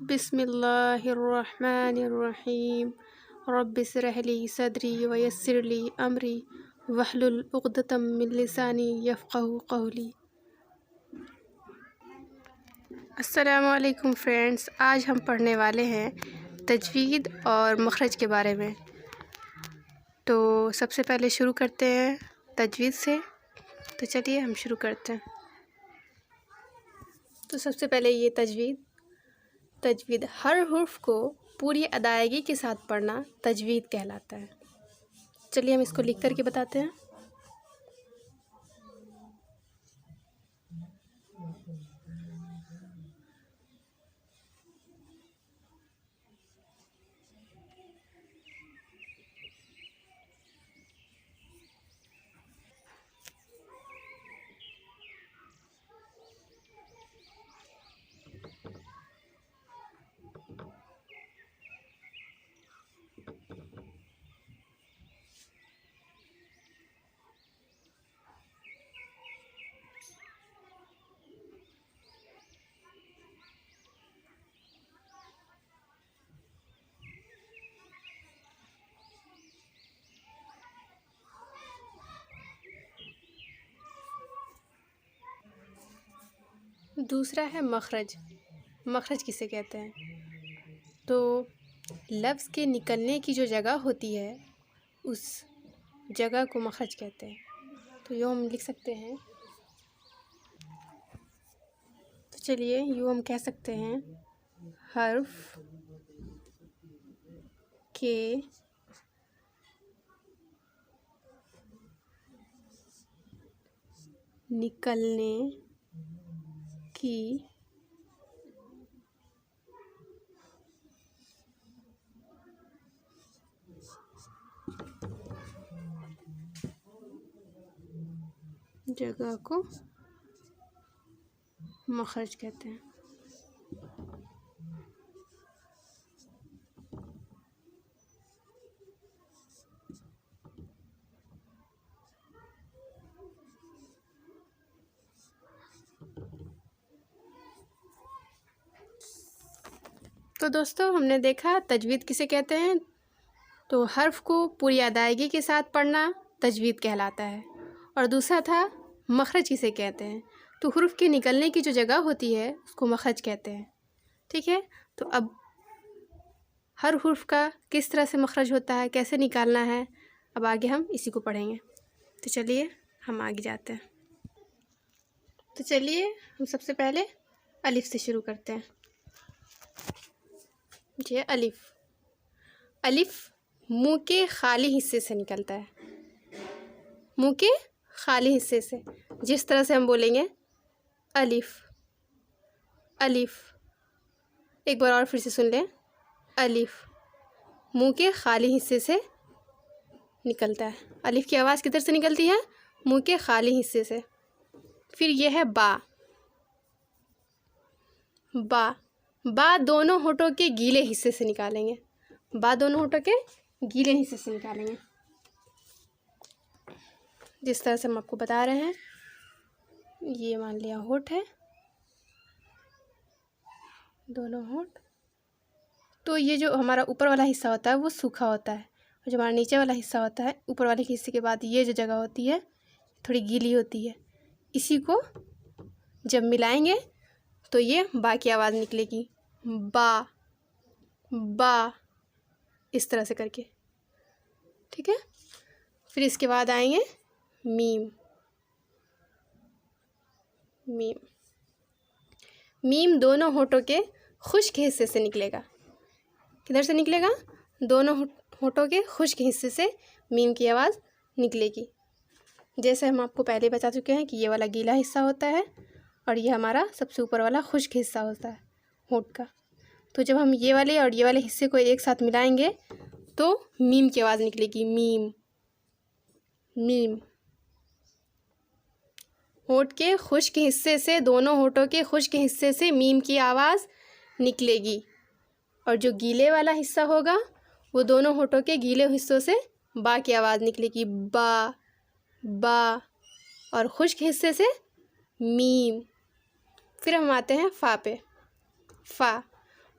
बिस्मिल्लाहिर्रहमानिर्रहीम। रब्बिश्रह ली सदरी वयस्सिर ली अमरी वहलुल उक़्दतम मिन लिसानी यफ़क़हू क़ौली। अस्सलामु अलैकुम फ्रेंड्स, आज हम पढ़ने वाले हैं तजवीद और मखरज के बारे में। तो सबसे पहले शुरू करते हैं तजवीद से। तो चलिए हम शुरू करते हैं। तो सबसे पहले ये तजवीद हर हुर्फ को पूरी अदायगी के साथ पढ़ना तजवीद कहलाता है। चलिए हम इसको लिख कर के बताते हैं। दूसरा है मखरज। मखरज किसे कहते हैं? तो लफ्ज़ के निकलने की जो जगह होती है उस जगह को मखरज कहते हैं। तो यूँ हम लिख सकते हैं। तो चलिए यूँ हम कह सकते हैं, हर्फ के निकलने की जगह को मखरज कहते हैं। तो दोस्तों हमने देखा तजवीद किसे कहते हैं। तो हर्फ को पूरी अदायगी के साथ पढ़ना तजवीद कहलाता है। और दूसरा था मखरज किसे कहते हैं। तो हुर्फ के निकलने की जो जगह होती है उसको मखरज कहते हैं। ठीक है, तो अब हर हुर्फ का किस तरह से मखरज होता है, कैसे निकालना है, अब आगे हम इसी को पढ़ेंगे। तो चलिए हम आगे जाते हैं। तो चलिए हम सबसे पहले अलिफ से शुरू करते हैं। ये अलिफ। अलिफ मुंह के खाली हिस्से से निकलता है। मुंह के खाली हिस्से से जिस तरह से हम बोलेंगे अलिफ अलिफ। एक बार और फिर से सुन लें। अलिफ मुंह के खाली हिस्से से निकलता है। अलिफ की आवाज़ किधर से निकलती है? मुंह के खाली हिस्से से। फिर यह है बा। बा बा दोनों होठों के गीले हिस्से से निकालेंगे। बा दोनों होठों के गीले हिस्से से निकालेंगे जिस तरह से हम आपको बता रहे हैं। ये मान लिया होठ है, दोनों होठ। तो ये जो हमारा ऊपर वाला हिस्सा होता है वो सूखा होता है, और जो हमारा नीचे वाला हिस्सा होता है, ऊपर वाले हिस्से के बाद ये जो जगह होती है थोड़ी गीली होती है। इसी को जब मिलाएंगे तो ये बा की आवाज़ निकलेगी। बा बा इस तरह से करके। ठीक है, फिर इसके बाद आएंगे मीम। मीम मीम दोनों होठों के खुश्क हिस्से से निकलेगा। किधर से निकलेगा? दोनों होठों के खुश्क हिस्से से मीम की आवाज़ निकलेगी। जैसे हम आपको पहले बता चुके हैं कि ये वाला गीला हिस्सा होता है और ये हमारा सबसे ऊपर वाला खुश्क हिस्सा होता है होठ का। तो जब हम ये वाले और ये वाले हिस्से को एक साथ मिलाएंगे तो मीम की आवाज़ निकलेगी। Meme meme. होठ के खुश्क हिस्से से, दोनों होठों के खुश्क हिस्से से मीम की आवाज़ निकलेगी। और जो गीले वाला हिस्सा होगा वो दोनों होठों के गीले हिस्सों से बा की आवाज़ निकलेगी। बा बा। और खुश्क हिस्से से मीम। फिर हम आते हैं फ़ा पे। फ़ा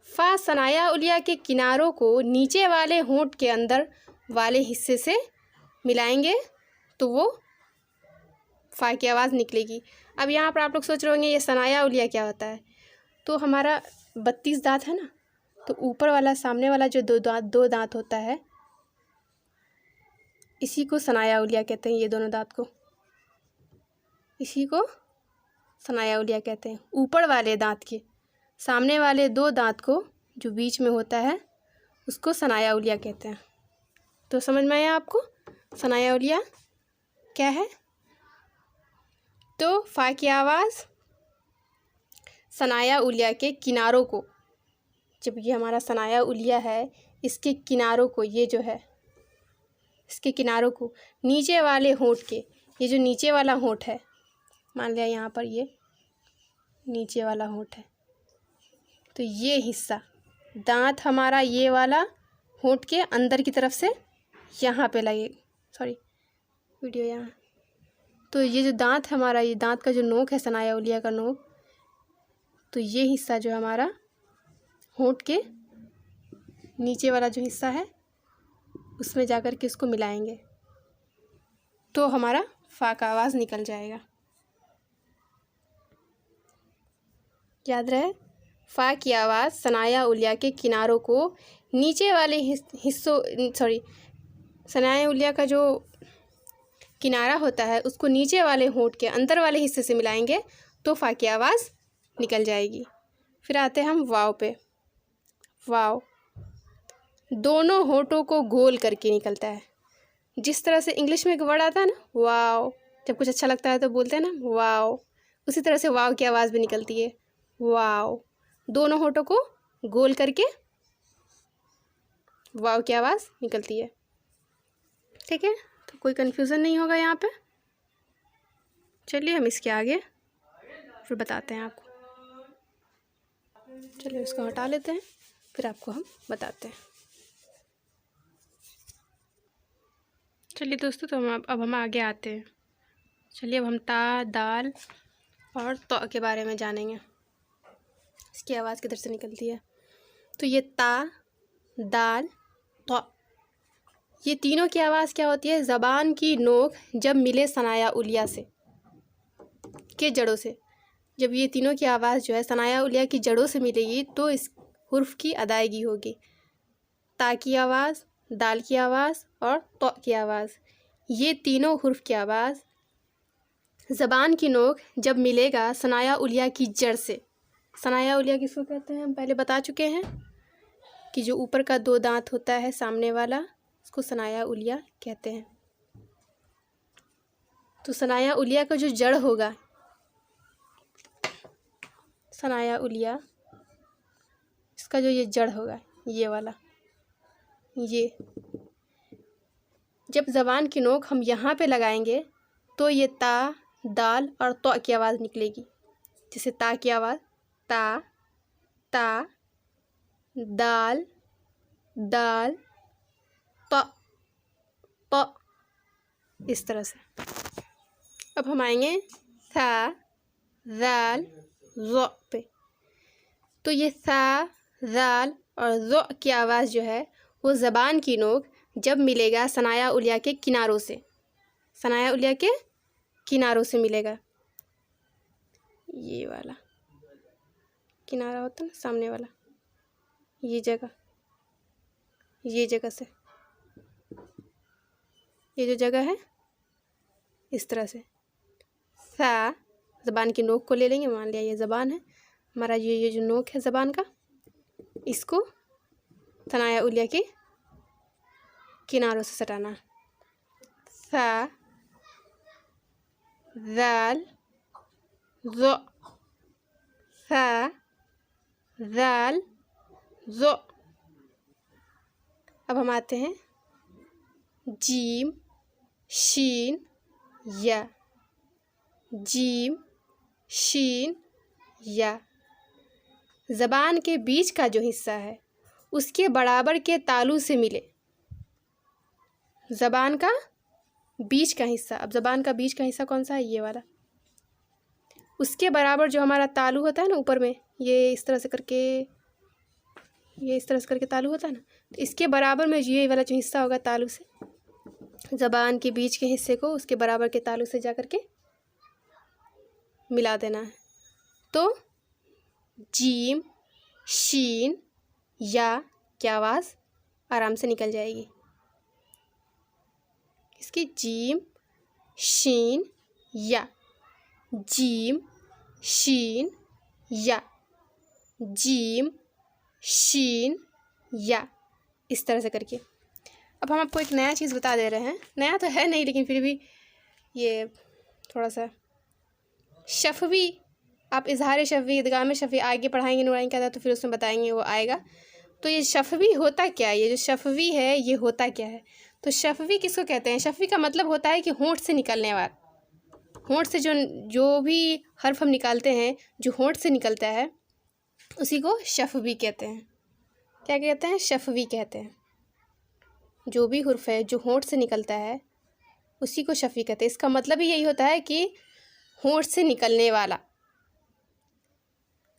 फा सनाया उलिया के किनारों को नीचे वाले होंठ के अंदर वाले हिस्से से मिलाएंगे तो वो फा की आवाज़ निकलेगी। अब यहाँ पर आप लोग सोच रहे होंगे ये सनाया उलिया क्या होता है। तो हमारा 32 दांत है ना, तो ऊपर वाला सामने वाला जो दो दांत होता है, इसी को सनाया उलिया कहते हैं। ये दोनों दांत को, इसी को सनाया उलिया कहते हैं। ऊपर वाले दांत के सामने वाले दो दांत को जो बीच में होता है उसको सनाया उलिया कहते हैं। तो समझ में आया आपको सनाया उलिया क्या है। तो फा की आवाज़ सनाया उलिया के किनारों को, जब ये हमारा सनाया उलिया है, इसके किनारों को, ये जो है इसके किनारों को नीचे वाले होंठ के, ये जो नीचे वाला होंठ है, मान लिया यहाँ पर ये नीचे वाला होंठ है, तो ये हिस्सा दांत हमारा ये वाला होंठ के अंदर की तरफ से यहाँ पे लगे, सॉरी वीडियो यहाँ, तो ये जो दांत हमारा, ये दांत का जो नोक है सनाया उलिया का नोक, तो ये हिस्सा जो हमारा होंठ के नीचे वाला जो हिस्सा है उसमें जाकर के इसको मिलाएंगे तो हमारा फा का आवाज़ निकल जाएगा। याद रहे, फा की आवाज़ सनाया उलिया के किनारों को नीचे वाले हिस्सों, सॉरी सनाया उलिया का जो किनारा होता है उसको नीचे वाले होंठ के अंदर वाले हिस्से से मिलाएंगे तो फा की आवाज़ निकल जाएगी। फिर आते हैं हम वाव पे। वाव दोनों होंठों को गोल करके निकलता है। जिस तरह से इंग्लिश में एक वर्ड आता है ना वाव, जब कुछ अच्छा लगता है तो बोलते हैं ना वाव, उसी तरह से वाव की आवाज़ भी निकलती है। वाव दोनों होंठों को गोल करके वाव की आवाज़ निकलती है। ठीक है, तो कोई कन्फ्यूज़न नहीं होगा यहाँ पे। चलिए हम इसके आगे फिर बताते हैं आपको। चलिए इसको हटा लेते हैं, फिर आपको हम बताते हैं। चलिए दोस्तों, तो अब हम आगे आते हैं। चलिए अब हम ता, दाल और तो के बारे में जानेंगे, इसकी आवाज़ किधर से निकलती है। तो ये ता, दाल, तो, ये तीनों की आवाज़ क्या होती है, ज़बान की नोक जब मिले सनाया उलिया से के जड़ों से, जब ये तीनों की आवाज़ जो है सनाया उलिया की जड़ों से मिलेगी तो इस हुर्फ की अदायगी होगी। ता की आवाज़, दाल की आवाज़ और तो की आवाज़, ये तीनों हुर्फ की आवाज़ ज़बान की नोक जब मिलेगा सनाया उलिया की जड़ से। सनाया उलिया किसको कहते हैं हम पहले बता चुके हैं कि जो ऊपर का दो दांत होता है सामने वाला, उसको सनाया उलिया कहते हैं। तो सनाया उलिया का जो जड़ होगा, सनाया उलिया इसका जो ये जड़ होगा ये वाला, ये जब ज़बान की नोक हम यहाँ पे लगाएंगे तो ये ता, दाल और तो की आवाज़ निकलेगी। जैसे ता की आवाज़ ता, ता, दाल, दाल, तो, इस तरह से। अब हम आएंगे था, दाल, ज़ो पे। तो ये था, दाल और ज़ो की आवाज़ जो है वो ज़बान की नोक जब मिलेगा सनाया उलिया के किनारों से, सनाया उलिया के किनारों से मिलेगा। ये वाला किनारा होता है ना सामने वाला, ये जगह से, ये जो जगह है इस तरह से। सा ज़बान की नोक को ले लेंगे, मान लिया ये ज़बान है हमारा, ये जो नोक है ज़बान का, इसको सनाया उलिया के किनारों से सटाना। सा, दाल, ज़ो, सा, दाल, ज़ो। अब हम आते हैं जीम, शीन, या। जीम, शीन, या। ज़बान के बीच का जो हिस्सा है उसके बराबर के तालु से मिले। ज़बान का बीच का हिस्सा, अब ज़बान का बीच का हिस्सा कौन सा है, ये वाला, उसके बराबर जो हमारा तालु होता है ना ऊपर में, ये इस तरह से करके ये इस तरह से करके तालु होता है ना, तो इसके बराबर में ये वाला जो हिस्सा होगा तालु से, ज़बान के बीच के हिस्से को उसके बराबर के तालु से जा कर के मिला देना है। तो जीम शीन या की आवाज़ आराम से निकल जाएगी। इसकी जीम शीन या, जीम शीन या, जीम शीन या, इस तरह से करके। अब हम आपको एक नया चीज़ बता दे रहे हैं, नया तो है नहीं लेकिन फिर भी ये थोड़ा सा शफ़वी, आप इज़हार शफ़वी, इदगाम शफ़वी आगे पढ़ाएंगे नुरानी का था तो फिर उसमें बताएंगे, वो आएगा। तो ये शफ़वी होता क्या है, ये जो शफ़वी है ये होता क्या है? तो शफ़वी किसको कहते हैं? शफ़वी का मतलब होता है कि होंठ से निकलने वाला, होंठ से जो भी हर्फ हम निकालते हैं, जो होंठ से निकलता है उसी को शफ़वी कहते हैं। क्या कहते हैं? शफ़वी कहते हैं। जो भी हुर्फ है जो होंठ से निकलता है उसी को शफ़वी कहते हैं। इसका मतलब ही यही होता है कि होंठ से निकलने वाला।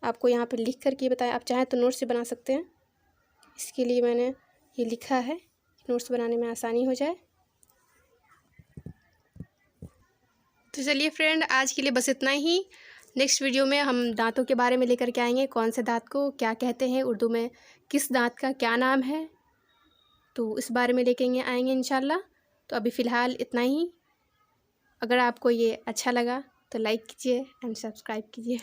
आपको यहाँ पे लिख कर के बताया, आप चाहें तो नोट से बना सकते हैं। इसके लिए मैंने ये लिखा है, नोट्स बनाने में आसानी हो जाए। तो चलिए फ्रेंड, आज के लिए बस इतना ही। नेक्स्ट वीडियो में हम दांतों के बारे में लेकर के आएंगे, कौन से दांत को क्या कहते हैं, उर्दू में किस दांत का क्या नाम है, तो इस बारे में लेके आएंगे इंशाल्लाह। तो अभी फ़िलहाल इतना ही। अगर आपको ये अच्छा लगा तो लाइक कीजिए एंड सब्सक्राइब कीजिए।